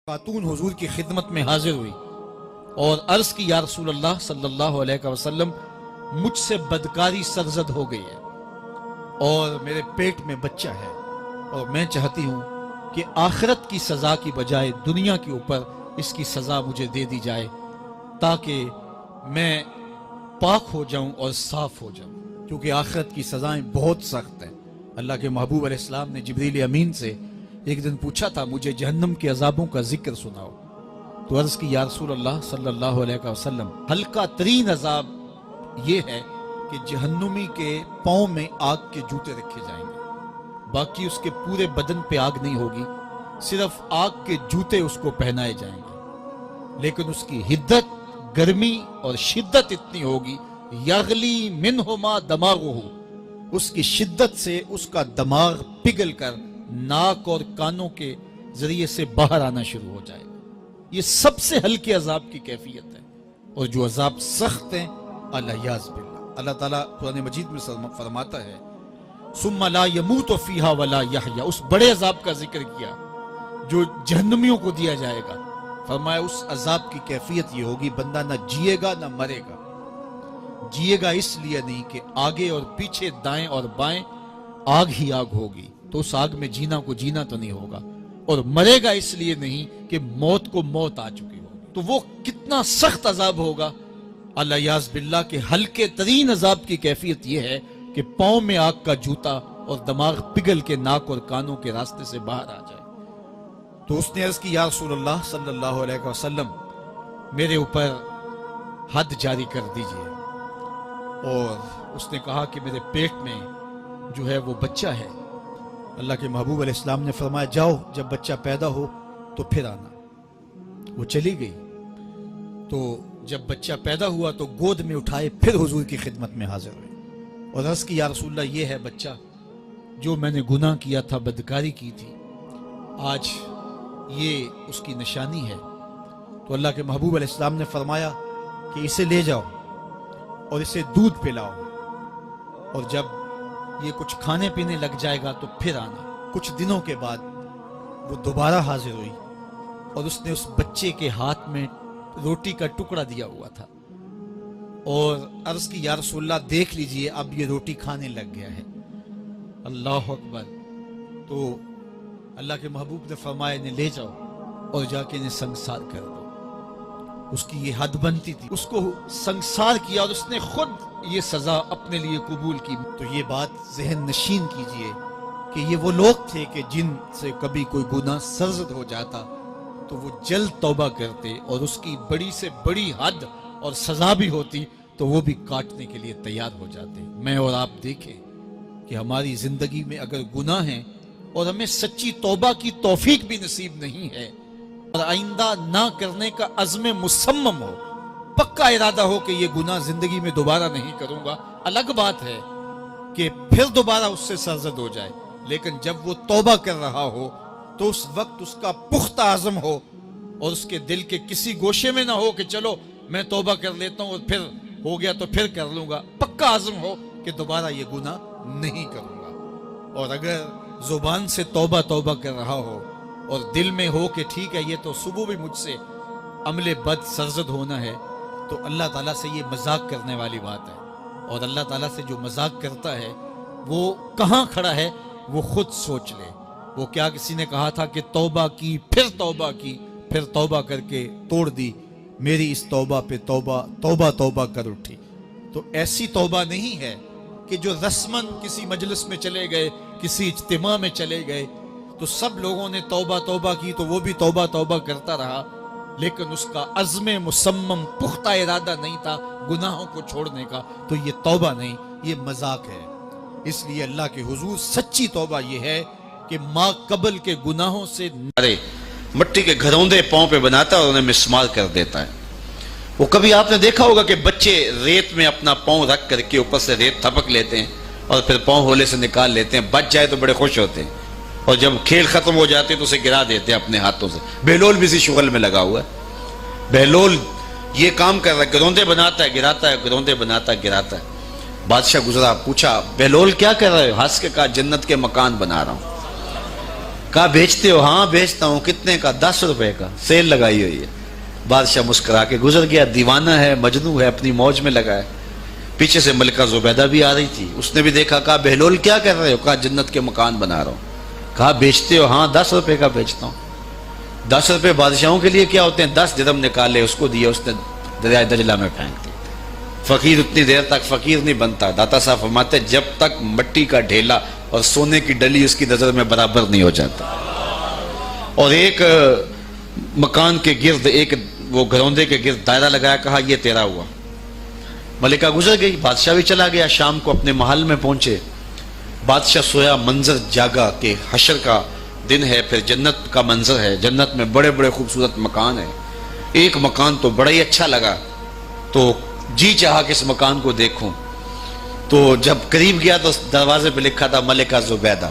خاتون حضور کی خدمت میں حاضر ہوئی اور عرض کی یا رسول اللہ صلی اللہ علیہ وسلم مجھ سے بدکاری سرزد ہو گئی ہے اور میرے پیٹ میں بچہ ہے اور میں چاہتی ہوں کہ آخرت کی سزا کی بجائے دنیا کے اوپر اس کی سزا مجھے دے دی جائے تاکہ میں پاک ہو جاؤں اور صاف ہو جاؤں، کیونکہ آخرت کی سزائیں بہت سخت ہیں۔ اللہ کے محبوب علیہ السلام نے جبریل امین سے ایک دن پوچھا تھا مجھے جہنم کے عذابوں کا ذکر سناؤ، تو عرض کی یا رسول اللہ صلی اللہ علیہ وسلم ہلکا ترین عذاب یہ ہے کہ جہنمی کے پاؤں میں آگ کے جوتے رکھے جائیں گے، باقی اس کے پورے بدن پہ آگ نہیں ہوگی، صرف آگ کے جوتے اس کو پہنائے جائیں گے، لیکن اس کی حدت، گرمی اور شدت اتنی ہوگی یغلی منہما دماغہ، اس کی شدت سے اس کا دماغ پگھل کر ناک اور کانوں کے ذریعے سے باہر آنا شروع ہو جائے گا۔ یہ سب سے ہلکے عذاب کی کیفیت ہے، اور جو عذاب سخت ہیں الیاذ باللہ، اللہ تعالیٰ قرآن مجید میں فرماتا ہے ثم لا يموت فیہا ولا یحیا، اس بڑے عذاب کا ذکر کیا جو جہنمیوں کو دیا جائے گا، فرمایا اس عذاب کی کیفیت یہ ہوگی بندہ نہ جیے گا نہ مرے گا۔ جیے گا اس لیے نہیں کہ آگے اور پیچھے دائیں اور بائیں آگ ہی آگ ہوگی، تو اس آگ میں جینا کو جینا تو نہیں ہوگا، اور مرے گا اس لیے نہیں کہ موت کو موت آ چکی ہوگی۔ تو وہ کتنا سخت عذاب ہوگا الیاذ باللہ کہ ہلکے ترین عذاب کی کیفیت یہ ہے کہ پاؤں میں آگ کا جوتا اور دماغ پگھل کے ناک اور کانوں کے راستے سے باہر آ جائے۔ تو اس نے عرض کی یا رسول اللہ صلی اللہ علیہ وسلم میرے اوپر حد جاری کر دیجئے، اور اس نے کہا کہ میرے پیٹ میں جو ہے وہ بچہ ہے۔ اللہ کے محبوب علیہ السلام نے فرمایا جاؤ جب بچہ پیدا ہو تو پھر آنا۔ وہ چلی گئی، تو جب بچہ پیدا ہوا تو گود میں اٹھائے پھر حضور کی خدمت میں حاضر ہوئے اور عرض کی یا رسول اللہ یہ ہے بچہ جو میں نے گناہ کیا تھا، بدکاری کی تھی، آج یہ اس کی نشانی ہے۔ تو اللہ کے محبوب علیہ السلام نے فرمایا کہ اسے لے جاؤ اور اسے دودھ پلاؤ، اور جب یہ کچھ کھانے پینے لگ جائے گا تو پھر آنا۔ کچھ دنوں کے بعد وہ دوبارہ حاضر ہوئی اور اس نے اس بچے کے ہاتھ میں روٹی کا ٹکڑا دیا ہوا تھا اور عرض کی یا رسول اللہ دیکھ لیجئے اب یہ روٹی کھانے لگ گیا ہے۔ اللہ اکبر۔ تو اللہ کے محبوب نے فرمایا انہیں لے جاؤ اور جا کے انہیں سنگسار کر دو۔ اس کی یہ حد بنتی تھی، اس کو سنگسار کیا اور اس نے خود یہ سزا اپنے لیے قبول کی۔ تو یہ بات ذہن نشین کیجئے کہ یہ وہ لوگ تھے کہ جن سے کبھی کوئی گناہ سرزد ہو جاتا تو وہ جلد توبہ کرتے، اور اس کی بڑی سے بڑی حد اور سزا بھی ہوتی تو وہ بھی کاٹنے کے لیے تیار ہو جاتے۔ میں اور آپ دیکھیں کہ ہماری زندگی میں اگر گناہ ہیں اور ہمیں سچی توبہ کی توفیق بھی نصیب نہیں ہے اور آئندہ نہ کرنے کا عزم مصمم ہو، پکا ارادہ ہو کہ یہ گناہ زندگی میں دوبارہ نہیں کروں گا، الگ بات ہے کہ پھر دوبارہ اس سے سرزد ہو جائے، لیکن جب وہ توبہ کر رہا ہو تو اس وقت اس کا پختہ عزم ہو اور اس کے دل کے کسی گوشے میں نہ ہو کہ چلو میں توبہ کر لیتا ہوں اور پھر ہو گیا تو پھر کر لوں گا، پکا عزم ہو کہ دوبارہ یہ گناہ نہیں کروں گا۔ اور اگر زبان سے توبہ توبہ کر رہا ہو اور دل میں ہو کہ ٹھیک ہے یہ تو صبح بھی مجھ سے عمل بد سرزد ہونا ہے، تو اللہ تعالیٰ سے یہ مذاق کرنے والی بات ہے، اور اللہ تعالیٰ سے جو مذاق کرتا ہے وہ کہاں کھڑا ہے وہ خود سوچ لے۔ وہ کیا کسی نے کہا تھا کہ توبہ کی پھر توبہ کر کے توڑ دی، میری اس توبہ پہ توبہ توبہ توبہ کر اٹھی۔ تو ایسی توبہ نہیں ہے کہ جو رسماً کسی مجلس میں چلے گئے، کسی اجتماع میں چلے گئے تو سب لوگوں نے توبہ توبہ کی تو وہ بھی توبہ توبہ کرتا رہا، لیکن اس کا عزم مصمم پختہ ارادہ نہیں تھا گناہوں کو چھوڑنے کا، تو یہ توبہ نہیں، یہ مذاق ہے۔ اس لیے اللہ کے حضور سچی توبہ یہ ہے کہ ماں قبل کے گناہوں سے مٹی کے گھروندے پاؤں پہ بناتا ہے اور انہیں مسمار کر دیتا ہے۔ وہ کبھی آپ نے دیکھا ہوگا کہ بچے ریت میں اپنا پاؤں رکھ کر کے اوپر سے ریت تھپک لیتے ہیں اور پھر پاؤں ہولے سے نکال لیتے ہیں، بچ جائے تو بڑے خوش ہوتے ہیں، اور جب کھیل ختم ہو جاتے ہیں تو اسے گرا دیتے ہیں اپنے ہاتھوں سے۔ بہلول بھی اسی شغل میں لگا ہوا ہے، بہلول یہ کام کر رہا ہے، گروندے بناتا ہے گراتا ہے، گروندے بناتا ہے گراتا ہے۔ بادشاہ گزرا، پوچھا بہلول کیا کر رہے ہو؟ ہنس کے کہا جنت کے مکان بنا رہا ہوں۔ کہا بیچتے ہو؟ ہاں بیچتا ہوں. کتنے کا؟ 10 روپے کا. سیل لگائی ہوئی ہے. بادشاہ مسکرا کے گزر گیا. دیوانہ ہے، مجنوں ہے، اپنی موج میں لگا ہے. پیچھے سے ملکہ زبیدہ بھی آ رہی تھی. اس نے بھی دیکھا. کہا بہلول کیا کر رہے ہو؟ کہا جنت کے مکان بنا رہا ہوں. کہا بیچتے ہو؟ ہاں 10 روپے کا بیچتا ہوں. 10 روپے بادشاہوں کے لیے کیا ہوتے ہیں؟ 10 درہم نکالے، اس کو دیا، اس نے دریائے دجلہ میں پھینک دیا. فقیر اتنی دیر تک فقیر نہیں بنتا. داتا صاحب فرماتے جب تک مٹی کا ڈھیلا اور سونے کی ڈلی اس کی نظر میں برابر نہیں ہو جاتا. اور ایک مکان کے گرد، ایک وہ گھروندے کے گرد دائرہ لگایا. کہا یہ تیرا ہوا. ملکہ گزر گئی. بادشاہ بھی چلا گیا. شام کو اپنے محل میں پہنچے. بادشاہ سویا. منظر جاگا کہ حشر کا دن ہے، پھر جنت کا منظر ہے. جنت میں بڑے بڑے خوبصورت مکان ہیں. ایک مکان تو بڑا ہی اچھا لگا، تو جی چاہا کہ اس مکان کو دیکھوں. تو جب قریب گیا تو دروازے پہ لکھا تھا ملکہ زبیدہ.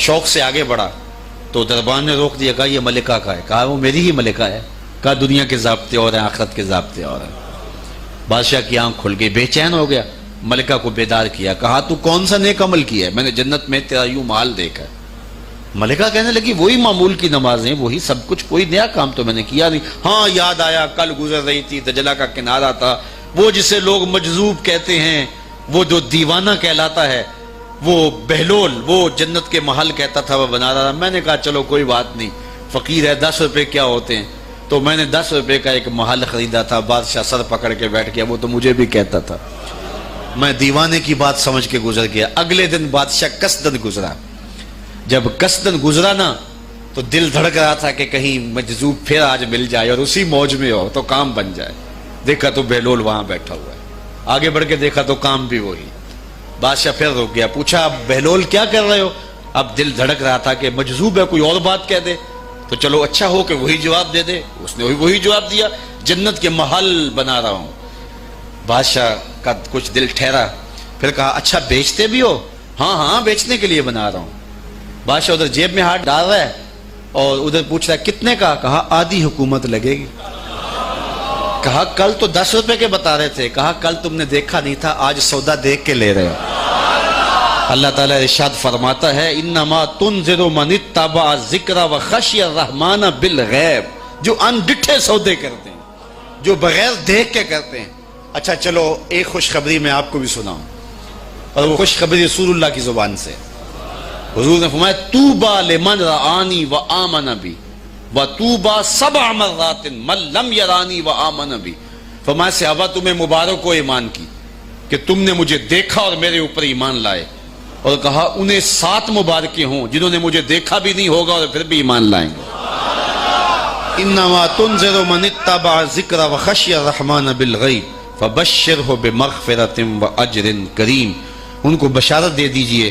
شوق سے آگے بڑھا تو دربان نے روک دیا. کہا یہ ملکہ کا ہے. کہا وہ میری ہی ملکہ ہے. کہا دنیا کے ضابطے اور ہیں، آخرت کے ضابطے اور ہیں. بادشاہ کی آنکھ کھل گئی، بے چین ہو گیا. ملکہ کو بیدار کیا. کہا تو کون سا نیک عمل کیا ہے؟ میں نے جنت میں تیرا یوں محل دیکھا ہے. ملکہ کہنے لگی وہی معمول کی نمازیں، وہی سب کچھ، کوئی نیا کام تو میں نے کیا نہیں. ہاں یاد آیا، کل گزر رہی تھی، دجلہ کا کنارہ تھا، وہ جسے لوگ مجذوب کہتے ہیں، وہ جو دیوانہ کہلاتا ہے، وہ بہلول، وہ جنت کے محل کہتا تھا وہ بنا رہا تھا. میں نے کہا چلو کوئی بات نہیں، فقیر ہے، 10 روپے کیا ہوتے ہیں. تو میں نے 10 روپے کا ایک محل خریدا تھا. بادشاہ سر پکڑ کے بیٹھ گیا. وہ تو مجھے بھی کہتا تھا. میں دیوانے کی بات سمجھ کے گزر گیا. اگلے دن بادشاہ قصدن گزرا. جب قصدن گزرا نا تو دل دھڑک رہا تھا کہ کہیں مجذوب پھر آج مل جائے اور اسی موج میں ہو تو کام بن جائے. دیکھا تو بہلول وہاں بیٹھا ہوا ہے. آگے بڑھ کے دیکھا تو کام بھی وہی. بادشاہ پھر رک گیا. پوچھا اب بہلول کیا کر رہے ہو؟ اب دل دھڑک رہا تھا کہ مجذوب ہے، کوئی اور بات کہہ دے تو چلو اچھا ہو کہ وہی جواب دے دے. اس نے وہی جواب دیا، جنت کے محل بنا رہا ہوں. بادشاہ کا کچھ دل ٹھہرا. پھر کہا اچھا بیچتے بھی ہو؟ ہاں ہاں بیچنے کے لیے بنا رہا ہوں. بادشاہ ادھر جیب میں ہاتھ ڈال رہا ہے اور ادھر پوچھ رہا ہے کتنے کا؟ کہا آدھی حکومت لگے گی. کہا کل تو 10 روپے کے بتا رہے تھے. کہا کل تم نے دیکھا نہیں تھا، آج سودا دیکھ کے لے رہے ہو. اللہ تعالیٰ ارشاد فرماتا ہے انما تنذر من اتبع ذکر وخشی الرحمن بالغیب. جو ان ڈٹھے سودے کرتے ہیں، جو بغیر دیکھ کے کرتے ہیں. اچھا چلو ایک خوشخبری میں آپ کو بھی سناؤں، اور وہ خوشخبری رسول اللہ کی زبان سے. حضور نے فرمایا طوبی لمن رآنی وآمن بی وطوبی 7 مرات من لم یرانی وآمن بی. فرمایا صحابہ تمہیں مبارک ہو ایمان کی کہ تم نے مجھے دیکھا اور میرے اوپر ایمان لائے. اور کہا انہیں 7 مبارکیں ہوں جنہوں نے مجھے دیکھا بھی نہیں ہوگا اور پھر بھی ایمان لائیں گے. انما تنذر من اتبع ذکر وخشی الرحمن بالغیب فبشرہ بمغفرۃ واجر کریم. ان کو بشارت دے دیجئے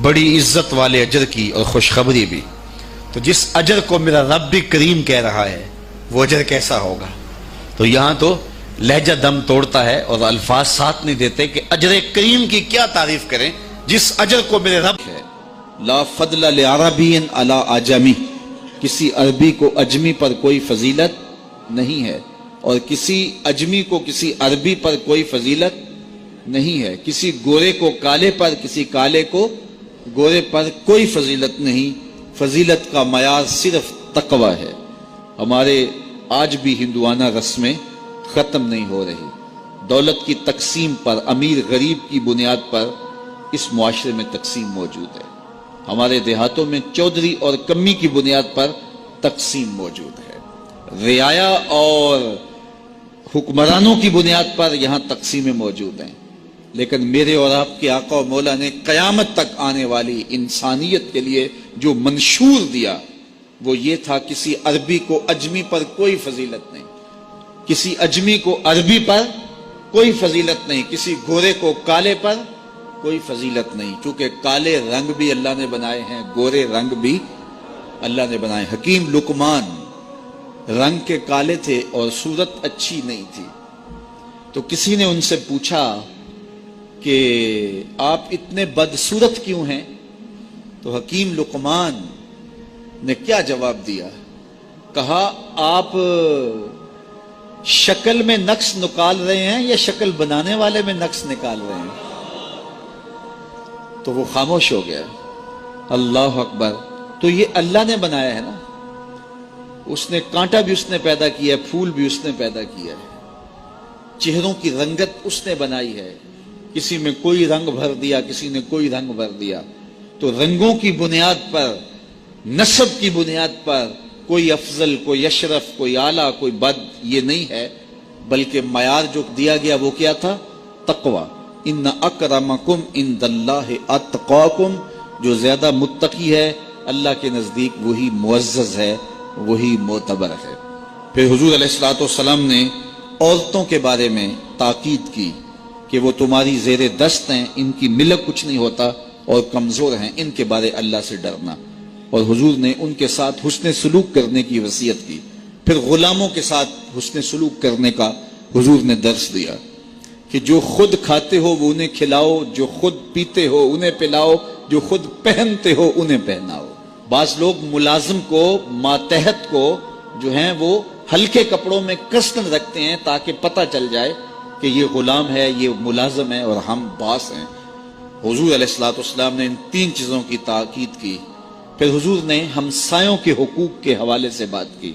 بڑی عزت والے اجر کی اور خوشخبری بھی. تو جس اجر کو میرا رب بھی کریم کہہ رہا ہے وہ اجر کیسا ہوگا. تو یہاں تو لہجہ دم توڑتا ہے اور الفاظ ساتھ نہیں دیتے کہ اجر کریم کی کیا تعریف کریں جس اجر کو میرے رب ہے. لا فضل لعربی علی اعجمی. کسی عربی کو اجمی پر کوئی فضیلت نہیں ہے اور کسی اجمی کو کسی عربی پر کوئی فضیلت نہیں ہے. کسی گورے کو کالے پر، کسی کالے کو گورے پر کوئی فضیلت نہیں. فضیلت کا معیار صرف تقوی ہے. ہمارے آج بھی ہندوانہ رسمیں ختم نہیں ہو رہی. دولت کی تقسیم پر، امیر غریب کی بنیاد پر اس معاشرے میں تقسیم موجود ہے. ہمارے دیہاتوں میں چودھری اور کمی کی بنیاد پر تقسیم موجود ہے. رعایا اور حکمرانوں کی بنیاد پر یہاں تقسیمیں موجود ہیں. لیکن میرے اور آپ کے آقا و مولا نے قیامت تک آنے والی انسانیت کے لیے جو منشور دیا وہ یہ تھا کسی عربی کو اجمی پر کوئی فضیلت نہیں، کسی اجمی کو عربی پر کوئی فضیلت نہیں، کسی گورے کو کالے پر کوئی فضیلت نہیں. کیونکہ کالے رنگ بھی اللہ نے بنائے ہیں، گورے رنگ بھی اللہ نے بنائے. حکیم لقمان رنگ کے کالے تھے اور صورت اچھی نہیں تھی. تو کسی نے ان سے پوچھا کہ آپ اتنے بدصورت کیوں ہیں؟ تو حکیم لقمان نے کیا جواب دیا؟ کہا آپ شکل میں نقص نکال رہے ہیں یا شکل بنانے والے میں نقص نکال رہے ہیں؟ تو وہ خاموش ہو گیا. اللہ اکبر. تو یہ اللہ نے بنایا ہے نا, اس نے کانٹا بھی اس نے پیدا کیا ہے, پھول بھی اس نے پیدا کیا ہے, چہروں کی رنگت اس نے بنائی ہے, کسی میں کوئی رنگ بھر دیا, کسی نے کوئی رنگ بھر دیا. تو رنگوں کی بنیاد پر, نسب کی بنیاد پر کوئی افضل, کوئی اشرف, کوئی اعلیٰ, کوئی بد, یہ نہیں ہے, بلکہ معیار جو دیا گیا وہ کیا تھا؟ تقوی. ان اکرمکم عند اللہ اتقاکم, جو زیادہ متقی ہے اللہ کے نزدیک وہی معزز ہے, وہی معتبر ہے. پھر حضور علیہ الصلوۃ والسلام نے عورتوں کے بارے میں تاکید کی کہ وہ تمہاری زیر دست ہیں, ان کی ملک کچھ نہیں ہوتا اور کمزور ہیں, ان کے بارے اللہ سے ڈرنا. اور حضور نے ان کے ساتھ حسن سلوک کرنے کی وصیت کی. پھر غلاموں کے ساتھ حسن سلوک کرنے کا حضور نے درس دیا کہ جو خود کھاتے ہو وہ انہیں کھلاؤ, جو خود پیتے ہو انہیں پلاؤ, جو خود پہنتے ہو انہیں پہناؤ. بعض لوگ ملازم کو, ماتحت کو جو ہیں وہ ہلکے کپڑوں میں کسن رکھتے ہیں تاکہ پتہ چل جائے کہ یہ غلام ہے, یہ ملازم ہے اور ہم باس ہیں. حضور علیہ الصلوۃ والسلام نے ان 3 چیزوں کی تاکید کی. پھر حضور نے ہمسایوں کے حقوق کے حوالے سے بات کی,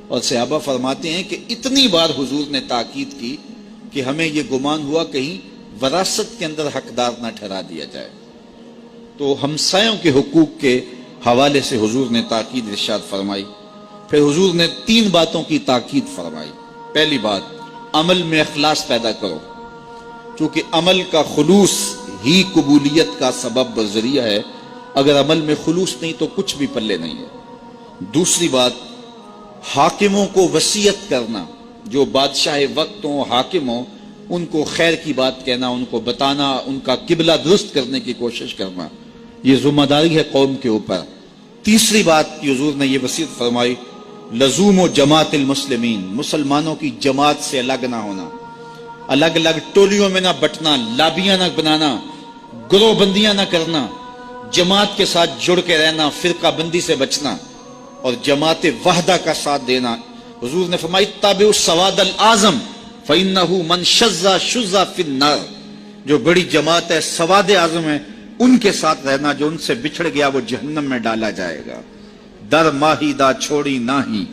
اور صحابہ فرماتے ہیں کہ اتنی بار حضور نے تاکید کی کہ ہمیں یہ گمان ہوا کہیں وراثت کے اندر حقدار نہ ٹھہرا دیا جائے. تو ہمسایوں کے حقوق کے حوالے سے حضور نے تاکید ارشاد فرمائی. پھر حضور نے 3 باتوں کی تاکید فرمائی. پہلی بات, عمل میں اخلاص پیدا کرو, چونکہ عمل کا خلوص ہی قبولیت کا سبب و ذریعہ ہے. اگر عمل میں خلوص نہیں تو کچھ بھی پلے نہیں ہے. دوسری بات, حاکموں کو وصیت کرنا, جو بادشاہ وقت ہوں, حاکم ہوں, ان کو خیر کی بات کہنا, ان کو بتانا, ان کا قبلہ درست کرنے کی کوشش کرنا, یہ ذمہ داری ہے قوم کے اوپر. تیسری بات کی حضور نے یہ وصیت فرمائی, لزوم و جماعت المسلمین, مسلمانوں کی جماعت سے الگ نہ ہونا, الگ الگ ٹولیوں میں نہ بٹنا, لابیاں نہ بنانا, گروہ بندیاں نہ کرنا, جماعت کے ساتھ جڑ کے رہنا, فرقہ بندی سے بچنا اور جماعت وحدہ کا ساتھ دینا. حضور نے فرمائی, تابع السواد الاعظم فإنہ من شذ شذ فی النار, جو بڑی جماعت ہے, سواد اعظم ہے, ان کے ساتھ رہنا, جو ان سے بچھڑ گیا وہ جہنم میں ڈالا جائے گا. در ماہی دا چھوڑی ناہی,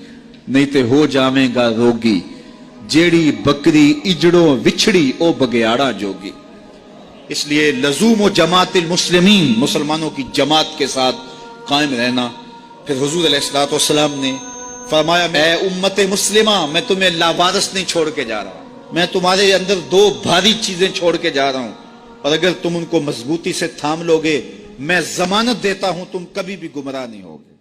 نہیں تے ہو جاویں گا روگی, جیڑی بکری اجڑوں وچھڑی او بگیاڑا جوگی. اس لیے لزوم و جماعت المسلمین, مسلمانوں کی جماعت کے ساتھ قائم رہنا. پھر حضور علیہ الصلوۃ والسلام نے فرمایا, اے امت مسلمہ, میں تمہیں لاوارث نہیں چھوڑ کے جا رہا, میں تمہارے اندر 2 بھاری چیزیں چھوڑ کے جا رہا ہوں, اور اگر تم ان کو مضبوطی سے تھام لوگے, میں ضمانت دیتا ہوں تم کبھی بھی گمراہ نہیں ہوگے.